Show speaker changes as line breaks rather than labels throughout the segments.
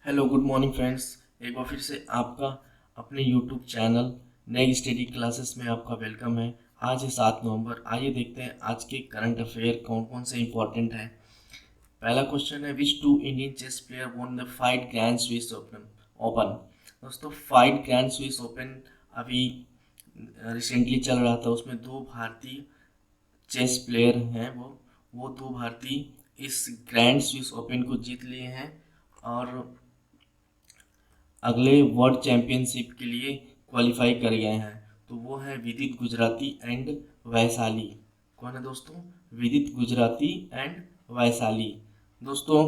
Hello good morning friends. एक बार फिर से आपका अपने यूट्यूब चैनल नई स्टडी क्लासेस में आपका वेलकम है। आज है 7 नवंबर। आइए देखते हैं आज के करंट अफेयर कौन कौन से इंपॉर्टेंट हैं। पहला क्वेश्चन है, which two Indian chess player won the FIDE grand Swiss open. दोस्तों, फाइट ग्रैंड स्विस ओपन अभी रिसेंटली चल रहा था। उसमें दो भारतीय चेस प्लेयर हैं। वो दो भारतीय इस ग्रैंड स्विस ओपन को जीत लिए हैं और अगले वर्ल्ड चैंपियनशिप के लिए क्वालिफाई कर गए हैं। तो वो है विदित गुजराती एंड वैशाली। कौन है दोस्तों? विदित गुजराती एंड वैशाली। दोस्तों,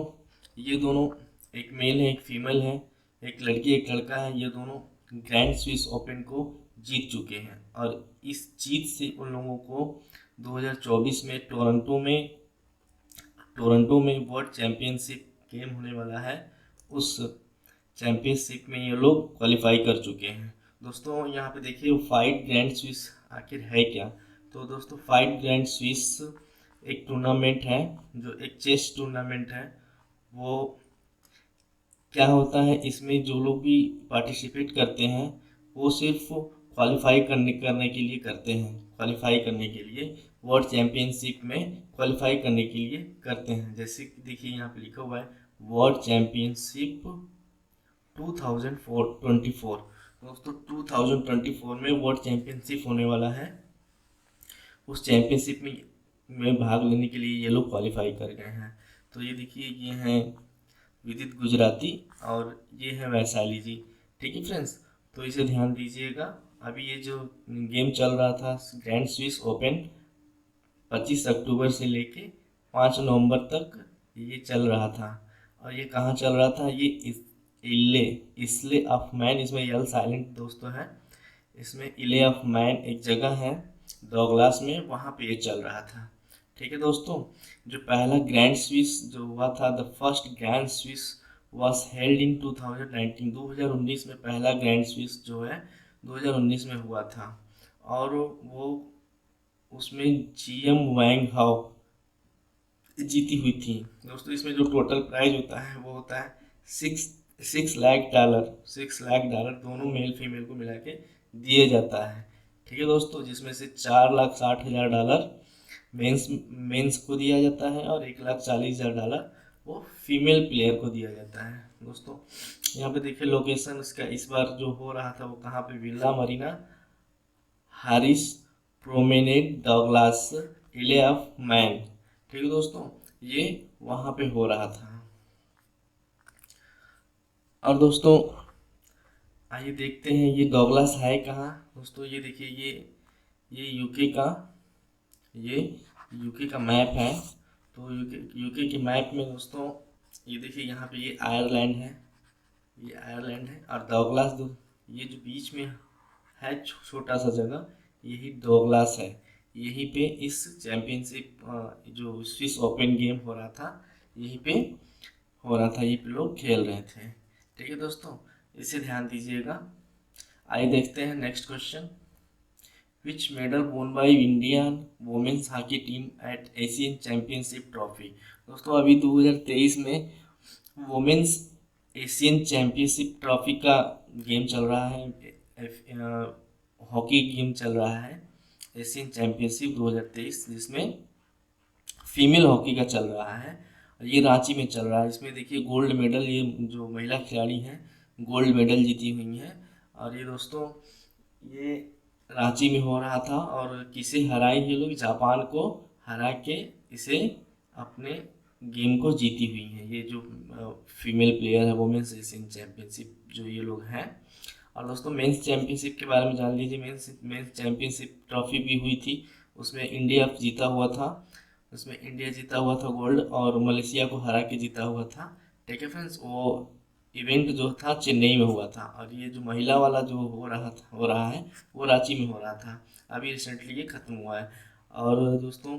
ये दोनों, एक मेल है एक फीमेल है, एक लड़की एक लड़का है। ये दोनों ग्रैंड स्विस ओपन को जीत चुके हैं और इस जीत से उन लोगों को 2024 में टोरंटो में वर्ल्ड चैंपियनशिप गेम होने वाला है। उस चैंपियनशिप में ये लोग क्वालिफाई कर चुके हैं। दोस्तों, यहाँ पे देखिए फाइट ग्रैंड स्विस आखिर है क्या। तो दोस्तों, फाइट ग्रैंड स्विस एक टूर्नामेंट है, जो एक चेस टूर्नामेंट है। वो क्या होता है, इसमें जो लोग भी पार्टिसिपेट करते हैं वो सिर्फ क्वालिफाई करने के लिए करते हैं। क्वालिफाई करने के लिए वर्ल्ड चैंपियनशिप में क्वालिफाई करने के लिए करते हैं। जैसे कि देखिए यहाँ पे लिखा हुआ है वर्ल्ड चैंपियनशिप 2024। दोस्तों, 2024 में वर्ल्ड चैंपियनशिप होने वाला है। उस चैंपियनशिप में भाग लेने के लिए ये लोग क्वालिफाई कर गए हैं। तो ये देखिए, ये हैं विदित गुजराती और ये है वैशाली जी। ठीक है फ्रेंड्स, तो इसे ध्यान दीजिएगा। अभी ये जो गेम चल रहा था ग्रैंड स्विस ओपन 25 अक्टूबर से लेके 5 नवंबर तक ये चल रहा था। और ये कहाँ चल रहा था? ये इले इसले ऑफ मैन, इसमें यल साइलेंट दोस्तों है। इसमें इले ऑफ मैन एक जगह है डॉगलास में, वहाँ पे ये चल रहा था। ठीक है दोस्तों, जो पहला ग्रैंड स्विस जो हुआ था, the first grand Swiss was held in 2019। 2019 में पहला ग्रैंड स्विस जो है 2019 में हुआ था। और वो उसमें जीएम वैंग हाउ जीती हुई थी। दोस्तों, इसमें जो टोटल प्राइज होता है वो होता है $6 लाख। $6 लाख दोनों मेल फीमेल को मिला के दिए जाता है। ठीक है दोस्तों, जिसमें से $4,60,000 मेंस को दिया जाता है और $1,40,000 वो फीमेल प्लेयर को दिया जाता है। दोस्तों, यहाँ पे देखिए लोकेशन इसका इस बार जो हो रहा था वो कहाँ पे, villa Marina Haris promenade Douglas इले ऑफ मैन। ठीक है दोस्तों, ये वहाँ पे हो रहा था। और दोस्तों, आइए देखते हैं ये डॉगलास है कहाँ। दोस्तों, ये देखिए, ये ये यूके का मैप है। तो यूके के मैप में दोस्तों, ये देखिए यहाँ पे ये आयरलैंड है, ये आयरलैंड है। और डॉगलास ये जो बीच में है छोटा सा जगह, यही डॉगलास है। यहीं पे इस चैंपियनशिप जो स्विस ओपन गेम हो रहा था, यहीं पे हो रहा था, यहीं पे लोग खेल रहे थे। ठीक है दोस्तों, इसे ध्यान दीजिएगा। आइए देखते हैं next question, which medal won by Indian women's hockey team at Asian championship trophy. दोस्तों, अभी 2023 में वुमेन्स एशियन चैंपियनशिप ट्रॉफी का गेम चल रहा है। हॉकी गेम चल रहा है एशियन चैंपियनशिप 2023, जिसमें फीमेल हॉकी का चल रहा है। ये रांची में चल रहा है। इसमें देखिए गोल्ड मेडल, ये जो महिला खिलाड़ी हैं गोल्ड मेडल जीती हुई हैं। और ये दोस्तों, ये रांची में हो रहा था और किसे हराई, ये लोग जापान को हरा के इसे अपने गेम को जीती हुई हैं। ये जो फीमेल प्लेयर है वुमेन्स एशियन चैंपियनशिप जो ये लोग हैं। और दोस्तों, मेंस चैंपियनशिप के बारे में जान लीजिए। मेंस चैंपियनशिप ट्रॉफी भी हुई थी, उसमें इंडिया जीता हुआ था। उसमें इंडिया जीता हुआ था गोल्ड और मलेशिया को हरा के जीता हुआ था। ठीक है फ्रेंड्स, वो इवेंट जो था चेन्नई में हुआ था। और ये जो महिला वाला जो हो रहा है वो रांची में हो रहा था। अभी रिसेंटली ये ख़त्म हुआ है। और दोस्तों,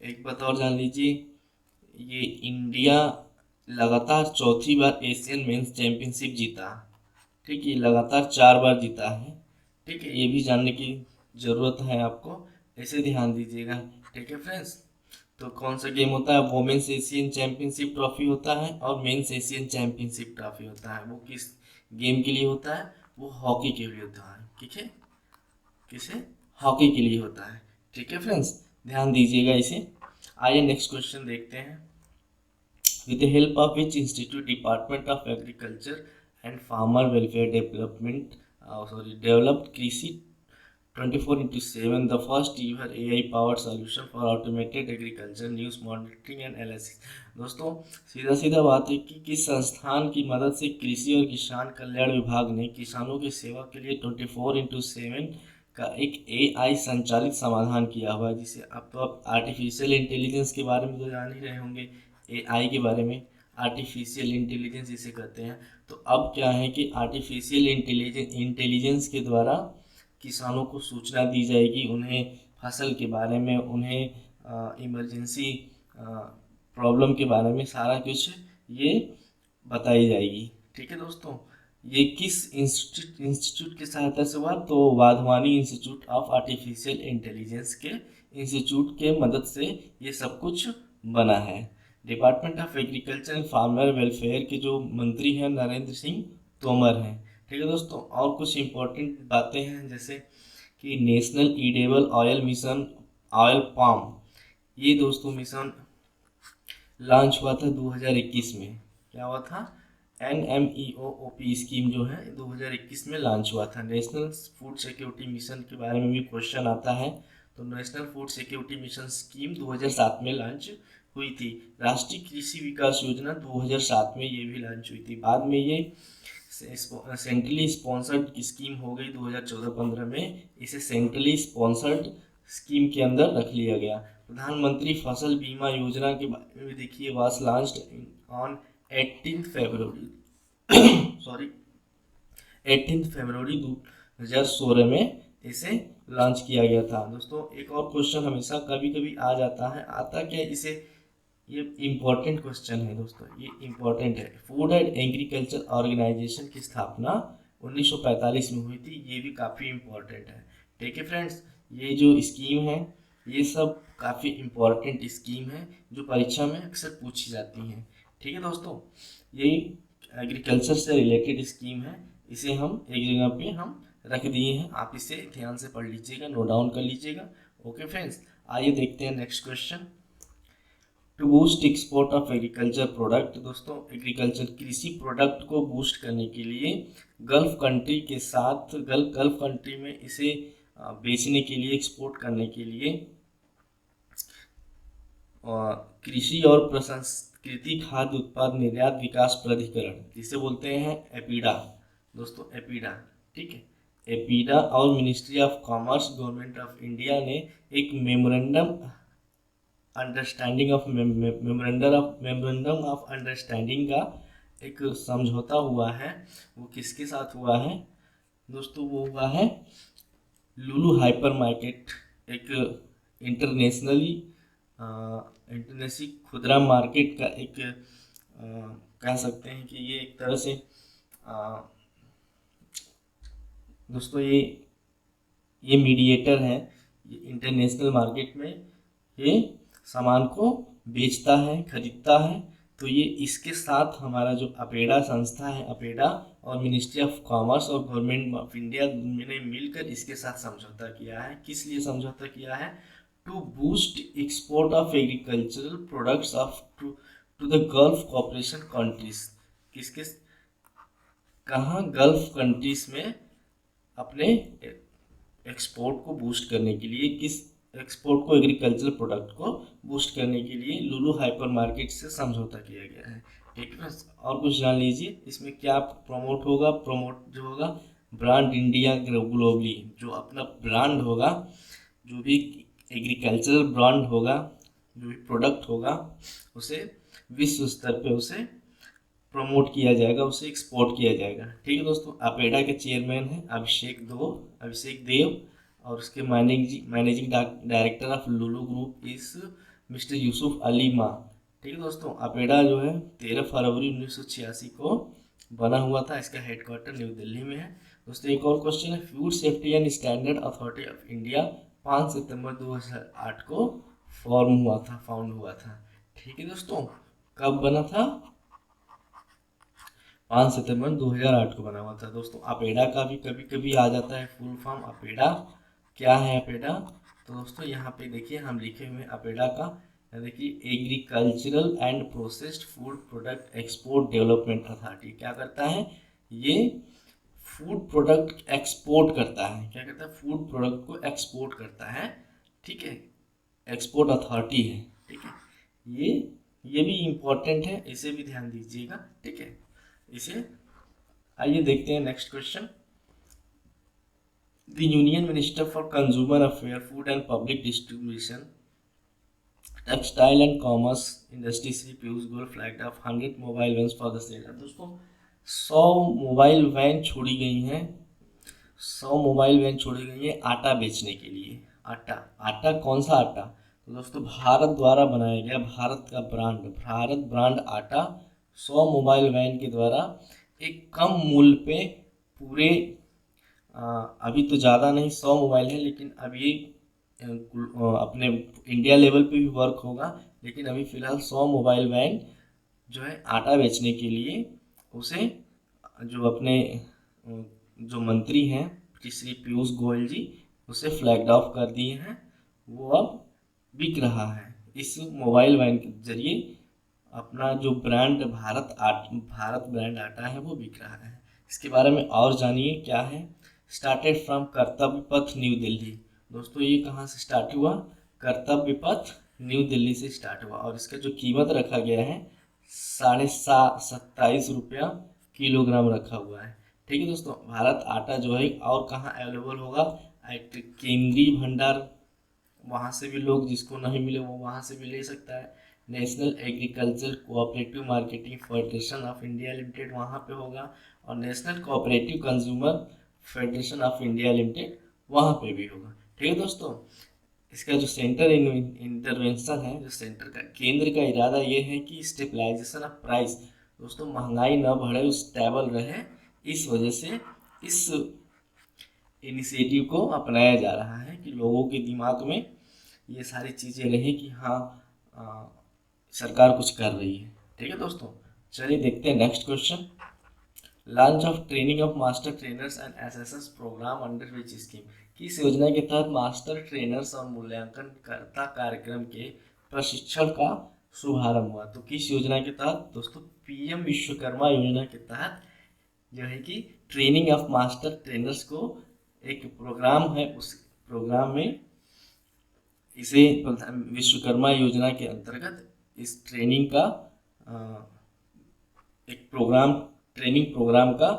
एक बात और जान लीजिए, ये इंडिया लगातार चौथी बार एशियन मेंस चैंपियनशिप जीता। ठीक है, लगातार 4 बार जीता है। ठीक है, ये भी जानने की ज़रूरत है आपको, ऐसे ध्यान दीजिएगा। ठीक है फ्रेंड्स, तो कौन सा गेम होता है? वोमेन्स एशियन चैंपियनशिप ट्रॉफी होता है और मेंस एशियन चैंपियनशिप ट्रॉफी होता है। वो किस गेम के लिए होता है? वो हॉकी के लिए होता है। ठीक है, किसे? हॉकी के लिए होता है। ठीक है फ्रेंड्स, ध्यान दीजिएगा इसे। आइए नेक्स्ट क्वेश्चन देखते हैं। With the help of which institute, Department of Agriculture and Farmer Welfare Development, developed Krishi 24/7, the first ever AI powered solution for automated agriculture news monitoring and analysis। दोस्तों सीधा सीधा बात है कि किस संस्थान की मदद से कृषि और किसान कल्याण विभाग ने किसानों की सेवा के लिए 24/7 का एक AI संचालित समाधान किया हुआ है, जिसे अब तो आप आर्टिफिशियल इंटेलिजेंस के बारे में तो जान ही रहे होंगे। AI के बारे में आर्टिफिशियल इंटेलिजेंस इसे कहते हैं। तो अब क्या है कि आर्टिफिशियल इंटेलिजेंस के द्वारा किसानों को सूचना दी जाएगी, उन्हें फसल के बारे में, उन्हें इमरजेंसी प्रॉब्लम के बारे में सारा कुछ ये बताई जाएगी। ठीक है दोस्तों, ये किस इंस्टीट्यूट की सहायता से हुआ? तो Wadhwani institute of artificial intelligence के इंस्टीट्यूट के मदद से ये सब कुछ बना है। Department of agriculture and farmer welfare के जो मंत्री हैं नरेंद्र सिंह तोमर हैं। ठीक है दोस्तों, और कुछ इम्पोर्टेंट बातें हैं जैसे कि national edible oil mission, oil palm, ये दोस्तों मिशन लॉन्च हुआ था 2021 में। क्या हुआ था? NMEO-OP स्कीम जो है 2021 में लॉन्च हुआ था। नेशनल फूड सिक्योरिटी मिशन के बारे में भी क्वेश्चन आता है, तो national food security mission scheme 2007 में लॉन्च हुई थी। राष्ट्रीय कृषि विकास योजना 2007 में ये भी लॉन्च हुई थी। बाद में ये सेंट्रली स्पॉन्सर्ड स्कीम हो गई 2014-15 में, इसे सेंट्रली स्पॉन्सर्ड स्कीम के अंदर रख लिया गया। प्रधानमंत्री फसल बीमा योजना के बारे में देखिए, वाज लॉन्च्ड ऑन 18 फरवरी 2016 में इसे लॉन्च किया गया था। दोस्तों एक और क्वेश्चन हमेशा कभी कभी आ जाता है, आता क्या इसे, ये इम्पोर्टेंट क्वेश्चन है दोस्तों, ये इम्पोर्टेंट है। फूड एंड एग्रीकल्चर ऑर्गेनाइजेशन की स्थापना 1945 में हुई थी, ये भी काफ़ी इम्पोर्टेंट है। ठीक है फ्रेंड्स, ये जो स्कीम है ये सब काफ़ी इम्पोर्टेंट स्कीम है जो परीक्षा में अक्सर पूछी जाती हैं। ठीक है दोस्तों, यही एग्रीकल्चर से रिलेटेड स्कीम है, इसे हम एक जगह पे हम रख दिए हैं, आप इसे ध्यान से पढ़ लीजिएगा, नोट डाउन कर लीजिएगा। ओके फ्रेंड्स, आइए देखते हैं next question. To boost export of agriculture product, दोस्तों एग्रीकल्चर कृषि प्रोडक्ट को बूस्ट करने के लिए गल्फ कंट्री के साथ गल्फ कंट्री में इसे बेचने के लिए, एक्सपोर्ट करने के लिए कृषि और प्रसंस्कृति खाद्य उत्पाद निर्यात विकास प्राधिकरण, जिसे बोलते हैं एपीडा, दोस्तों एपीडा, ठीक है, एपीडा और ministry of commerce government of India ने एक मेमोरेंडम ऑफ अंडरस्टैंडिंग का एक समझौता हुआ है। वो किसके साथ हुआ है दोस्तों? वो हुआ है लुलु हाइपर मार्केट, एक इंटरनेशनल खुदरा मार्केट का एक कह सकते हैं कि ये एक तरह से दोस्तों ये मीडिएटर है, ये इंटरनेशनल मार्केट में ये सामान को बेचता है, खरीदता है। तो ये इसके साथ हमारा जो अपेडा संस्था है, अपेडा और मिनिस्ट्री ऑफ कॉमर्स और गवर्नमेंट ऑफ इंडिया ने मिलकर इसके साथ समझौता किया है। किस लिए समझौता किया है? To boost export of agricultural products of to the Gulf cooperation countries. किसके कहाँ? गल्फ कंट्रीज में अपने एक्सपोर्ट को बूस्ट करने के लिए, किस एक्सपोर्ट को, एग्रीकल्चर प्रोडक्ट को बूस्ट करने के लिए लुलु हाइपर मार्केट से समझौता किया गया है। ठीक है, और कुछ जान लीजिए इसमें क्या प्रमोट होगा। प्रमोट जो होगा ब्रांड इंडिया ग्लोबली, जो अपना ब्रांड होगा, जो भी एग्रीकल्चरल ब्रांड होगा, जो भी प्रोडक्ट होगा, उसे विश्व स्तर पे उसे प्रमोट किया जाएगा, उसे एक्सपोर्ट किया जाएगा। ठीक है दोस्तों, अपेडा के चेयरमैन हैं अभिषेक देव और उसके managing director of Lulu group इस मिस्टर यूसुफ अली मां। ठीक है दोस्तों, अपेडा जो है 13 फरवरी 1986 को बना हुआ था, इसका हेडक्वार्टर न्यू दिल्ली में है। दोस्तों एक और क्वेश्चन है, food safety and standard authority of India 5 सितंबर 2008 को फॉर्म हुआ था, फाउंड हुआ था। ठीक है दोस्तों, कब बना था? 5 सितंबर 2008 को बना हुआ था दोस्तों। अपेडा का भी कभी कभी आ जाता है फुल फॉर्म। अपेडा क्या है? अपेडा तो दोस्तों यहाँ पे देखिए हम लिखे हुए हैं अपेडा का, देखिए agricultural and processed food product export development authority. क्या करता है ये? फूड प्रोडक्ट एक्सपोर्ट करता है। क्या करता है? फूड प्रोडक्ट को एक्सपोर्ट करता है। ठीक है, एक्सपोर्ट अथॉरिटी है। ठीक है, ये ये भी इम्पोर्टेंट है, इसे भी ध्यान दीजिएगा। ठीक है, इसे आइए देखते हैं next question. The union minister for consumer affair, food and public distribution, textile and commerce industry Shri Piyush Goyal flagged off 100 mobile van for the sale. दोस्तों 100 मोबाइल वैन छोड़ी गई हैं, 100 मोबाइल वैन छोड़ी गई है आटा बेचने के लिए। आटा, आटा कौन सा आटा? तो दोस्तों भारत द्वारा बनाया गया, भारत का ब्रांड, भारत ब्रांड आटा 100 मोबाइल वैन के द्वारा एक कम मूल्य पे पूरे अभी तो ज़्यादा नहीं 100 मोबाइल है, लेकिन अब ये अपने इंडिया लेवल पे भी वर्क होगा, लेकिन अभी फ़िलहाल 100 मोबाइल वैन जो है आटा बेचने के लिए उसे जो अपने जो मंत्री हैं श्री पीयूष गोयल जी, उसे फ्लैग्ड ऑफ कर दिए हैं। वो अब बिक रहा है इस मोबाइल वैन के जरिए। अपना जो ब्रांड भारत ब्रांड आटा है वो बिक रहा है। इसके बारे में और जानिए क्या है। स्टार्टेड फ्रॉम कर्तव्य पथ न्यू दिल्ली। दोस्तों ये कहाँ से स्टार्ट हुआ? कर्तव्य पथ न्यू दिल्ली से स्टार्ट हुआ, और इसका जो कीमत रखा गया है 27.5 रुपया किलोग्राम रखा हुआ है। ठीक है दोस्तों, भारत आटा जो है और कहाँ अवेलेबल होगा? एक केंद्रीय भंडार, वहाँ से भी लोग जिसको नहीं मिले वो वहाँ से भी ले सकता है। National agriculture cooperative marketing federation of India limited वहाँ पे होगा, और national cooperative consumer federation of India limited वहाँ पे भी होगा। ठीक है दोस्तों, इसका जो सेंटर इंटरवेंशन है, जो सेंटर का केंद्र का इरादा ये है कि स्टेबलाइजेशन ऑफ प्राइस, दोस्तों महंगाई न बढ़े, स्टेबल रहे, इस वजह से इस इनिशिएटिव को अपनाया जा रहा है कि लोगों के दिमाग में ये सारी चीज़ें रहे कि हाँ सरकार कुछ कर रही है। ठीक है दोस्तों, चलिए देखते हैं next question. Launch of training of master trainers and SSS program under which scheme. किस योजना के तहत मास्टर ट्रेनर्स और मूल्यांकनकर्ता कार्यक्रम के प्रशिक्षण का शुभारंभ हुआ? तो किस योजना के तहत? दोस्तों पीएम विश्वकर्मा योजना के तहत जो है कि ट्रेनिंग ऑफ मास्टर ट्रेनर्स को एक प्रोग्राम है, उस प्रोग्राम में इसे विश्वकर्मा योजना के अंतर्गत इस ट्रेनिंग का एक ट्रेनिंग प्रोग्राम का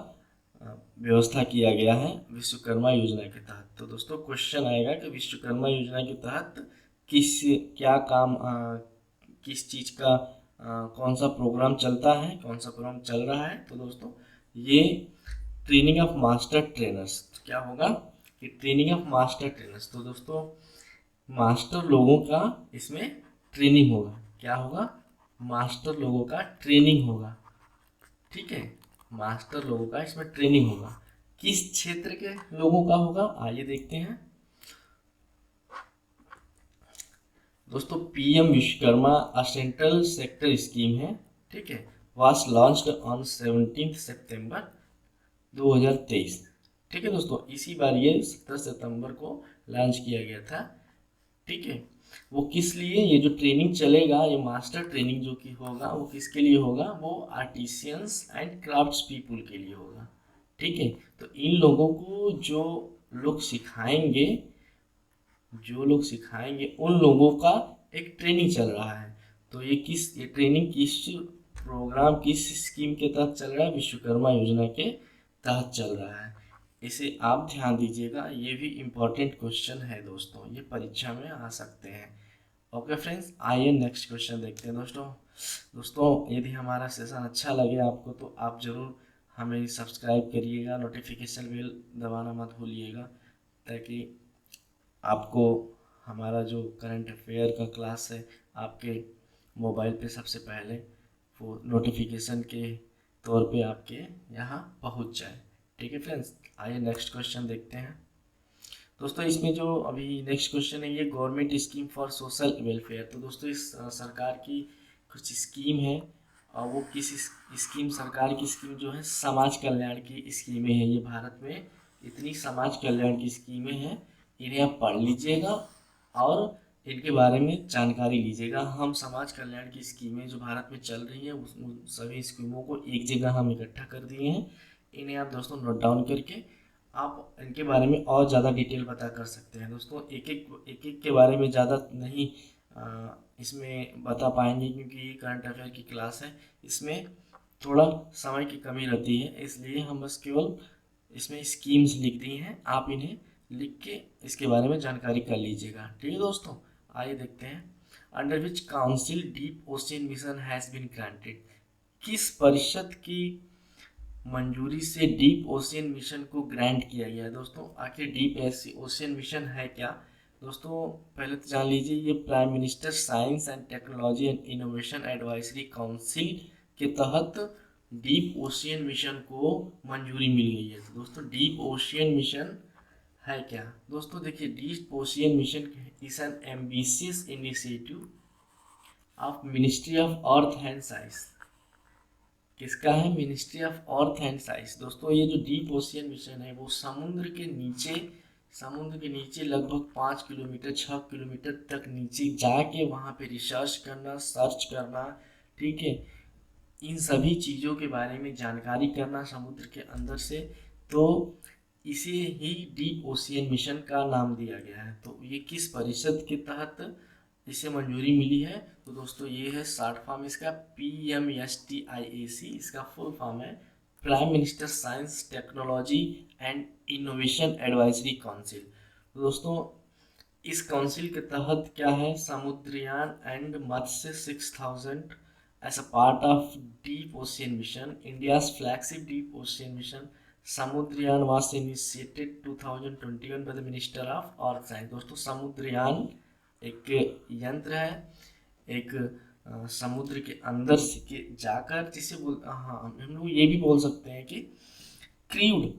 व्यवस्था किया गया है विश्वकर्मा योजना के तहत। तो दोस्तों क्वेश्चन आएगा कि विश्वकर्मा योजना के तहत किस चीज़ का कौन सा प्रोग्राम चलता है, कौन सा प्रोग्राम चल रहा है? तो दोस्तों ये ट्रेनिंग ऑफ मास्टर ट्रेनर्स। तो क्या होगा कि ट्रेनिंग ऑफ मास्टर ट्रेनर्स, तो दोस्तों मास्टर लोगों का इसमें ट्रेनिंग होगा। क्या होगा? मास्टर लोगों का ट्रेनिंग होगा। ठीक है, मास्टर लोगों का इसमें ट्रेनिंग होगा। किस क्षेत्र के लोगों का होगा? आइए देखते हैं दोस्तों। PM Vishwakarma central sector scheme है। ठीक है, वाज लॉन्च्ड ऑन 17 सितंबर 2023। ठीक है दोस्तों, इसी बार ये 17 सितंबर को लॉन्च किया गया था। ठीक है, वो किस लिए? ये जो ट्रेनिंग चलेगा, ये मास्टर ट्रेनिंग जो कि होगा वो किसके लिए होगा? वो आर्टिसियंस एंड क्राफ्ट्स पीपुल के लिए होगा। ठीक है, तो इन लोगों को जो लोग सिखाएंगे उन लोगों का एक ट्रेनिंग चल रहा है। तो ये ट्रेनिंग किस प्रोग्राम, किस स्कीम के तहत चल रहा है? विश्वकर्मा योजना के तहत चल रहा है। इसे आप ध्यान दीजिएगा, ये भी इम्पोर्टेंट क्वेश्चन है दोस्तों, ये परीक्षा में आ सकते हैं। ओके फ्रेंड्स, आइए नेक्स्ट क्वेश्चन देखते हैं दोस्तों यदि हमारा सेशन अच्छा लगे आपको तो आप ज़रूर हमें सब्सक्राइब करिएगा, नोटिफिकेशन बेल दबाना मत भूलिएगा, ताकि आपको हमारा जो करंट अफेयर का क्लास है आपके मोबाइल पे सबसे पहले वो नोटिफिकेशन के तौर पे आपके यहाँ पहुँच जाए। ठीक है फ्रेंड्स, आइए नेक्स्ट क्वेश्चन देखते हैं। दोस्तों इसमें जो अभी नेक्स्ट क्वेश्चन है, ये government scheme for social welfare. तो दोस्तों इस सरकार की कुछ स्कीम है, और वो किस स्कीम, सरकार की स्कीम जो है समाज कल्याण की स्कीमें हैं। ये भारत में इतनी समाज कल्याण की स्कीमें हैं, इन्हें आप पढ़ लीजिएगा और इनके बारे में जानकारी लीजिएगा। हम समाज कल्याण की स्कीमें जो भारत में चल रही हैं उन सभी स्कीमों को एक जगह हम इकट्ठा कर दिए हैं। इन्हें आप दोस्तों नोट डाउन करके आप इनके बारे में और ज़्यादा डिटेल पता कर सकते हैं। दोस्तों एक एक के बारे में ज़्यादा नहीं इसमें बता पाएंगे, क्योंकि ये करंट अफेयर की क्लास है, इसमें थोड़ा समय की कमी रहती है, इसलिए हम बस केवल इसमें स्कीम्स लिख दी हैं, आप इन्हें लिख के इसके बारे में जानकारी कर लीजिएगा। ठीक है दोस्तों, आइए देखते हैं। Under which council deep ocean mission has been granted. किस परिषद की मंजूरी से डीप ओशियन मिशन को ग्रांट किया गया है। दोस्तों आखिर डीप ओशियन मिशन है क्या? दोस्तों पहले तो जान लीजिए, ये prime minister science and technology and innovation advisory council के तहत डीप ओशियन मिशन को मंजूरी मिल गई है। तो दोस्तों डीप ओशियन मिशन है क्या? दोस्तों देखिए, deep ocean mission is an ambitious initiative of ministry of earth and science. किसका है? Ministry of earth and science. दोस्तों ये जो डीप ओशियन मिशन है वो समुद्र के नीचे लगभग 5 किलोमीटर 6 किलोमीटर तक नीचे जाके वहाँ पे रिसर्च करना, सर्च करना, ठीक है, इन सभी चीज़ों के बारे में जानकारी करना समुद्र के अंदर से, तो इसे ही डीप ओशियन मिशन का नाम दिया गया है। तो ये किस परिषद के तहत इसे मंजूरी मिली है? तो दोस्तों ये है शॉर्ट फॉर्म इसका PMSTIAC, इसका फुल फॉर्म है prime minister science technology and innovation advisory council. तो दोस्तों इस काउंसिल के तहत क्या है, Samudrayaan and Matsya 6000 as a part of deep ocean mission, India's flagship deep ocean mission Samudrayaan was initiated 2021 by the minister of earth science. दोस्तों समुद्रयान एक यंत्र है, एक समुद्र के अंदर से के जाकर, जिसे हाँ हम लोग ये भी बोल सकते हैं कि क्रूड,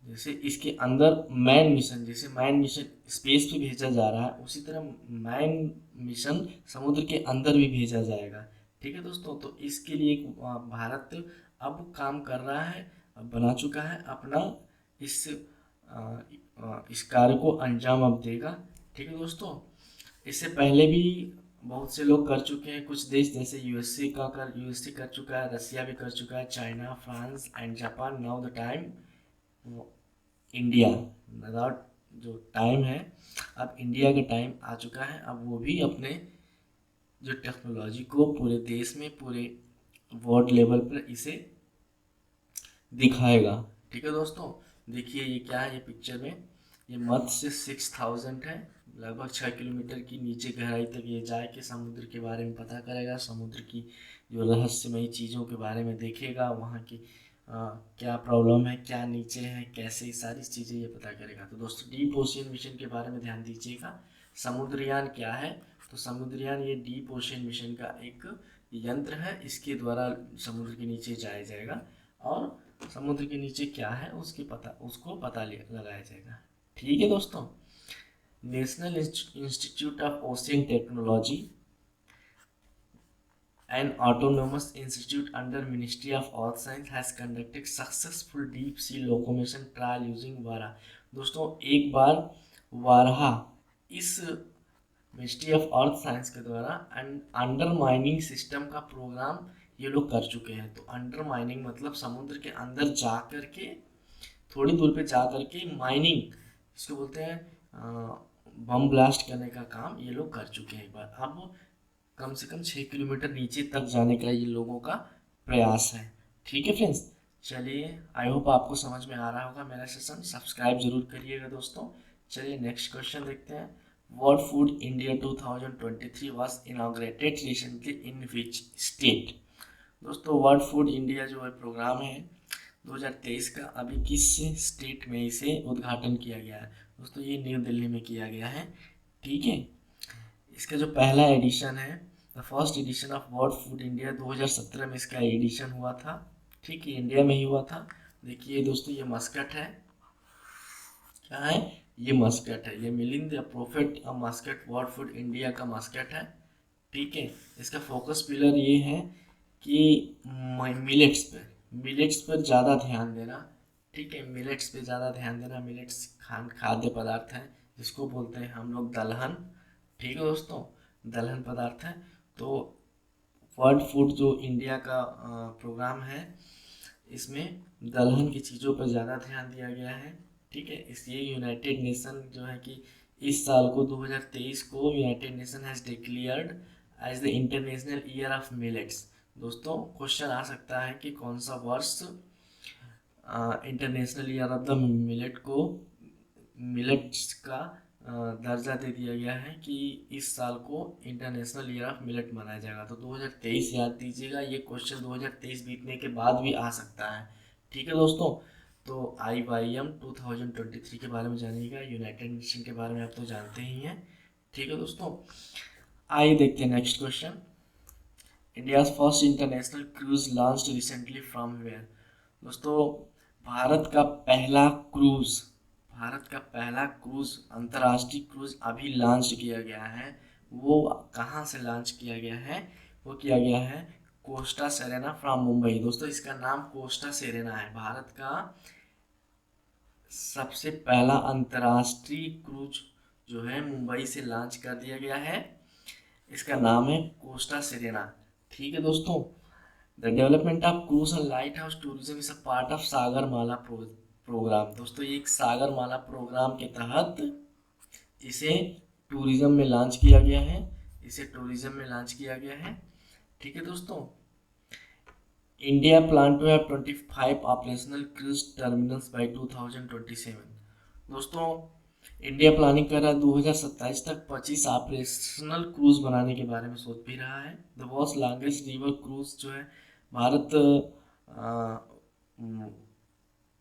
जैसे इसके अंदर मैन मिशन, जैसे मैन मिशन स्पेस पे भेजा जा रहा है, उसी तरह मैन मिशन समुद्र के अंदर भी भेजा जाएगा। ठीक है दोस्तों, तो इसके लिए भारत अब काम कर रहा है, अब बना चुका है अपना, इस कार्य को अंजाम अब देगा। ठीक है दोस्तों, इससे पहले भी बहुत से लोग कर चुके हैं, कुछ देश जैसे यूएसए कर चुका है, रसिया भी कर चुका है, China, France and Japan. Now the time India, without जो टाइम है, अब इंडिया का टाइम आ चुका है। अब वो भी अपने जो टेक्नोलॉजी को पूरे देश में, पूरे वर्ल्ड लेवल पर इसे दिखाएगा। ठीक है दोस्तों, देखिए ये क्या है, ये पिक्चर में ये मत्स्य 6000 है, लगभग 6 किलोमीटर की नीचे गहराई तक ये जाके समुद्र के बारे में पता करेगा, समुद्र की जो रहस्यमयी चीज़ों के बारे में देखेगा, वहाँ की क्या प्रॉब्लम है, क्या नीचे है, कैसे, सारी चीज़ें ये पता करेगा। तो दोस्तों डीप ओशियन मिशन के बारे में ध्यान दीजिएगा। समुद्रयान क्या है? तो समुद्रयान ये डीप ओशियन मिशन का एक यंत्र है, इसके द्वारा समुद्र के नीचे जाया जाएगा और समुद्र के नीचे क्या है उसको पता लगाया जाएगा। ठीक है दोस्तों, national institute of ocean technology an autonomous institute under Ministry of Earth Science has conducted successful deep sea locomotion trial using वारा। दोस्तों एक बार वारहा इस मिनिस्ट्री ऑफ अर्थ साइंस के द्वारा अंडर माइनिंग सिस्टम का प्रोग्राम ये लोग कर चुके हैं। तो अंडर माइनिंग मतलब समुद्र के अंदर जा कर के, थोड़ी दूर पे जा कर के माइनिंग, इसको बोलते हैं बम ब्लास्ट करने का काम ये लोग कर चुके हैं एक बार। अब कम से कम 6 किलोमीटर नीचे तक जाने का ये लोगों का प्रयास है। ठीक है फ्रेंड्स, चलिए आई होप आपको समझ में आ रहा होगा मेरा सेशन, सब्सक्राइब जरूर करिएगा दोस्तों। चलिए नेक्स्ट क्वेश्चन देखते हैं। World food India 2023 was inaugurated recently in which state. दोस्तों वर्ल्ड फूड इंडिया जो है प्रोग्राम है 2023 का, अभी किस स्टेट में इसे उद्घाटन किया गया है? दोस्तों ये न्यू दिल्ली में किया गया है। ठीक है, इसका जो पहला एडिशन है, the first edition of world food India 2017 में इसका एडिशन हुआ था। ठीक है, इंडिया में ही हुआ था। देखिए दोस्तों ये मस्कट है, क्या है ये मस्कट है, ये मिलिंद प्रोफेट मस्कट वर्ल्ड फूड इंडिया का मस्कट है। ठीक है, इसका फोकस पिलर ये है कि मिलेट्स पर ज़्यादा ध्यान देना। ठीक है, मिलेट्स पे ज़्यादा ध्यान देना। मिलेट्स खाद्य पदार्थ है जिसको बोलते हैं हम लोग दलहन। ठीक है दोस्तों, दलहन पदार्थ है। तो वर्ल्ड फूड जो इंडिया का प्रोग्राम है, इसमें दलहन की चीज़ों पर ज़्यादा ध्यान दिया गया है। ठीक है, इसलिए यूनाइटेड नेशन जो है कि इस साल को 2023 को United Nation has declared as the international year of millets. दोस्तों क्वेश्चन आ सकता है कि कौन सा वर्ष international year of the millet को मिलेट्स का दर्जा दे दिया गया है कि इस साल को इंटरनेशनल ईयर ऑफ मिलेट मनाया जाएगा। तो 2023 याद दीजिएगा, ये क्वेश्चन 2023 बीतने के बाद भी आ सकता है। ठीक है दोस्तों, तो IYM 2023 के बारे में जानिएगा। यूनाइटेड नेशन के बारे में आप तो जानते ही हैं। ठीक है दोस्तों, आइए देखते हैं next question. India's first international cruise launched recently from where. दोस्तों भारत का पहला क्रूज अंतर्राष्ट्रीय क्रूज अभी लॉन्च किया गया है। वो कहाँ से लॉन्च किया गया है? वो किया गया है कोस्टा सेरेना फ्रॉम मुंबई। दोस्तों इसका नाम कोस्टा सेरेना है। भारत का सबसे पहला अंतर्राष्ट्रीय क्रूज जो है मुंबई से लॉन्च कर दिया गया है। इसका नाम है कोस्टा सेरेना। ठीक है दोस्तों, the development of cruise and light house tourism is a part of Sagarmala program. दोस्तों ये एक सागरमाला प्रोग्राम के तहत इसे टूरिज्म में लॉन्च किया गया है। ठीक है दोस्तों, India plan to have 25 operational cruise terminals by 2027। दोस्तों इंडिया प्लानिंग कर रहा है 2027 तक 25 ऑपरेशनल क्रूज बनाने के बारे में सोच भी रहा है। The world's longest river cruise जो है भारत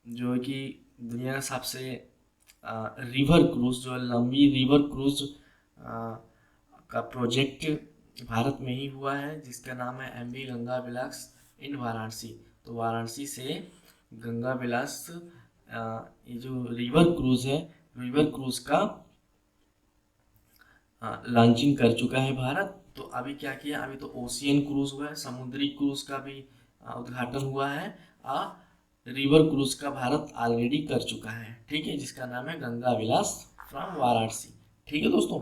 जो है कि दुनिया का सबसे रिवर क्रूज जो है लंबी रिवर क्रूज का प्रोजेक्ट भारत में ही हुआ है, जिसका नाम है MV गंगा विलास इन वाराणसी। तो वाराणसी से गंगा विलास ये जो रिवर क्रूज का लॉन्चिंग कर चुका है भारत। तो अभी क्या किया, अभी तो ओशियन क्रूज हुआ है, समुद्री क्रूज का भी उद्घाटन हुआ है। रिवर क्रूज का भारत ऑलरेडी कर चुका है। ठीक है, जिसका नाम है गंगा विलास फ्रॉम वाराणसी। ठीक है दोस्तों,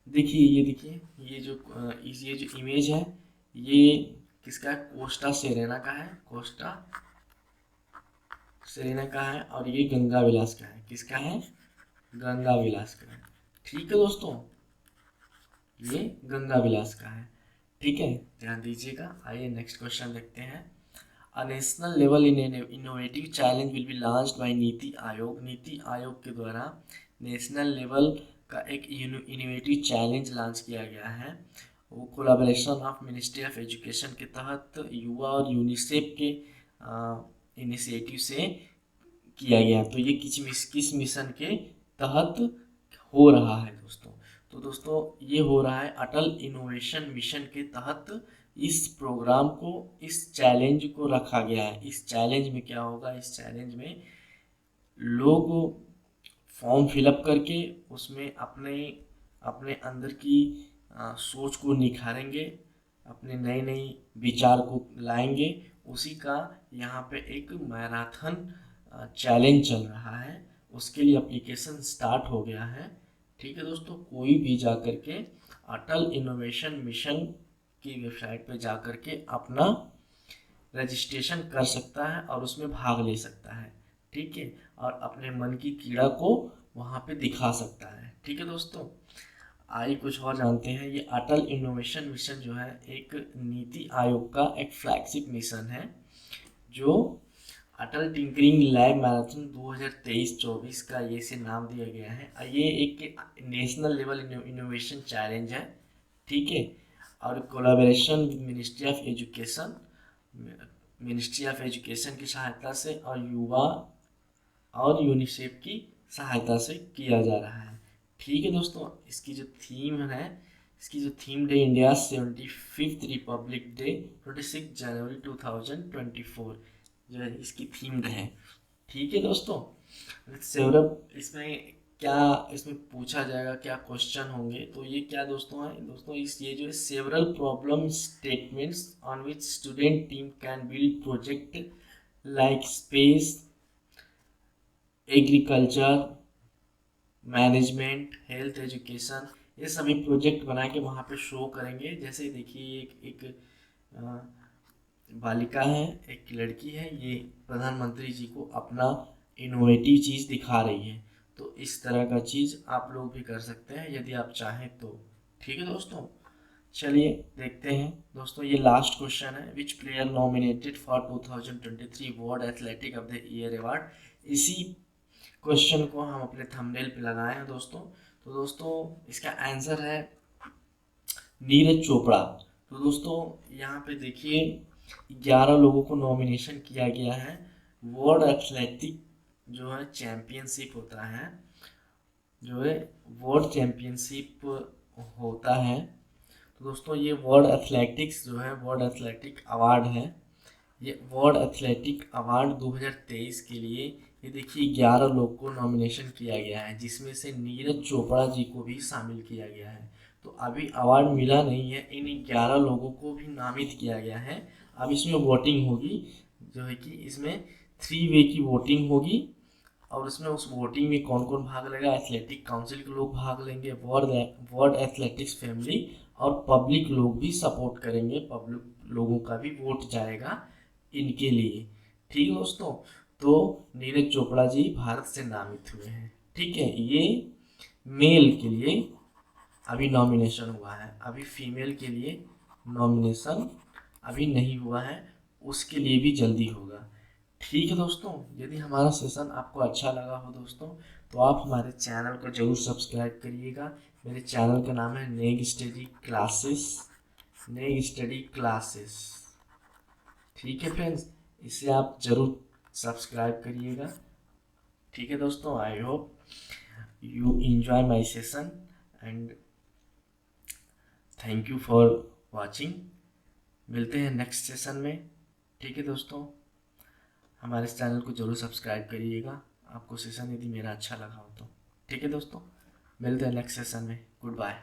देखिए ये जो इमेज है ये किसका है? कोस्टा सेरेना का है। और ये गंगा विलास का है। किसका है? गंगा विलास का है। ठीक है दोस्तों, ये गंगा विलास का है। ठीक है, ध्यान दीजिएगा। आइए नेक्स्ट क्वेश्चन देखते हैं। A national level innovative challenge will be launched by NITI Aayog. NITI Aayog के द्वारा नेशनल लेवल का एक इनोवेटिव चैलेंज लॉन्च किया गया है। वो collaboration of ministry of education के तहत युवा और यूनिसेफ के इनिशिएटिव से किया गया। तो ये किस मिशन के तहत हो रहा है दोस्तों? तो दोस्तों ये हो रहा है अटल इनोवेशन मिशन के तहत इस प्रोग्राम को, इस चैलेंज को रखा गया है। इस चैलेंज में क्या होगा? इस चैलेंज में लोग फॉर्म फिलअप करके उसमें अपने अंदर की सोच को निखारेंगे, अपने नए विचार को लाएंगे। उसी का यहाँ पे एक मैराथन चैलेंज चल रहा है। उसके लिए एप्लीकेशन स्टार्ट हो गया है। ठीक है दोस्तों, कोई भी जा कर के अटल इनोवेशन मिशन की वेबसाइट पे जा कर के अपना रजिस्ट्रेशन कर सकता है और उसमें भाग ले सकता है। ठीक है, और अपने मन की कीड़ा को वहाँ पे दिखा सकता है। ठीक है दोस्तों, आइए कुछ और जानते हैं। ये अटल इनोवेशन मिशन जो है एक नीति आयोग का एक फ्लैगशिप मिशन है, जो अटल टिंकरिंग लैब मैराथन 2023-24 का ये से नाम दिया गया है। ये एक नेशनल लेवल इनोवेशन चैलेंज है। ठीक है, और कोलैबोरेशन मिनिस्ट्री ऑफ एजुकेशन की सहायता से और युवा और यूनिसेफ की सहायता से किया जा रहा है। ठीक है दोस्तों, इसकी जो theme day India 75th Republic day 26 जनवरी 2024 जो है इसकी थीम्ड है। ठीक है दोस्तों, सेवरल, इसमें क्या इसमें पूछा जाएगा, क्या क्वेश्चन होंगे, तो ये क्या दोस्तों है दोस्तों, इस ये जो है several problem statements on which student team can build project like space, agriculture, management, health, education, ये सभी प्रोजेक्ट बना के वहाँ पे शो करेंगे। जैसे देखिए एक अ, बालिका है, एक लड़की है, ये प्रधानमंत्री जी को अपना इनोवेटिव चीज़ दिखा रही है। तो इस तरह का चीज़ आप लोग भी कर सकते हैं यदि आप चाहें तो। ठीक है दोस्तों, चलिए देखते हैं दोस्तों। ये लास्ट क्वेश्चन है, विच player nominated for 2023 world athletic of the year award. इसी क्वेश्चन को हम अपने थंबनेल पे लगाए हैं दोस्तों। तो दोस्तों इसका आंसर है नीरज चोपड़ा। तो दोस्तों यहाँ पे देखिए 11 लोगों को नॉमिनेशन किया गया है। वर्ल्ड एथलेटिक जो है चैंपियनशिप होता है, जो है वर्ल्ड चैंपियनशिप होता है। तो दोस्तों ये वर्ल्ड एथलेटिक्स जो है वर्ल्ड एथलेटिक अवार्ड है। ये वर्ल्ड एथलेटिक अवार्ड 2023 के लिए ये देखिए 11 लोग को नॉमिनेशन किया गया है, जिसमें से नीरज चोपड़ा जी को भी शामिल किया गया है। तो अभी अवार्ड मिला नहीं है, इन 11 लोगों को भी नामित किया गया है। अब इसमें वोटिंग होगी, जो है कि इसमें 3 वे की वोटिंग होगी, और उसमें उस वोटिंग में कौन कौन भाग लेगा, एथलेटिक काउंसिल के लोग भाग लेंगे, वर्ल्ड एथलेटिक्स फैमिली और पब्लिक लोग भी सपोर्ट करेंगे, पब्लिक लोगों का भी वोट जाएगा इनके लिए। ठीक है दोस्तों, तो नीरज चोपड़ा जी भारत से नामित हुए हैं। ठीक है, ये मेल के लिए अभी नॉमिनेशन हुआ है, अभी फीमेल के लिए नॉमिनेशन अभी नहीं हुआ है, उसके लिए भी जल्दी होगा। ठीक है दोस्तों, यदि हमारा सेशन आपको अच्छा लगा हो दोस्तों, तो आप हमारे चैनल को जरूर सब्सक्राइब करिएगा। मेरे चैनल का नाम है नेग स्टडी क्लासेस, नेग स्टडी क्लासेस। ठीक है फ्रेंड्स, इसे आप जरूर सब्सक्राइब करिएगा। ठीक है दोस्तों, I hope you enjoy my session and thank you for watching. मिलते हैं नेक्स्ट सेशन में। ठीक है दोस्तों, हमारे इस चैनल को जरूर सब्सक्राइब करिएगा, आपको सेशन यदि मेरा अच्छा लगा हो तो। ठीक है दोस्तों, मिलते हैं नेक्स्ट सेशन में। Good bye.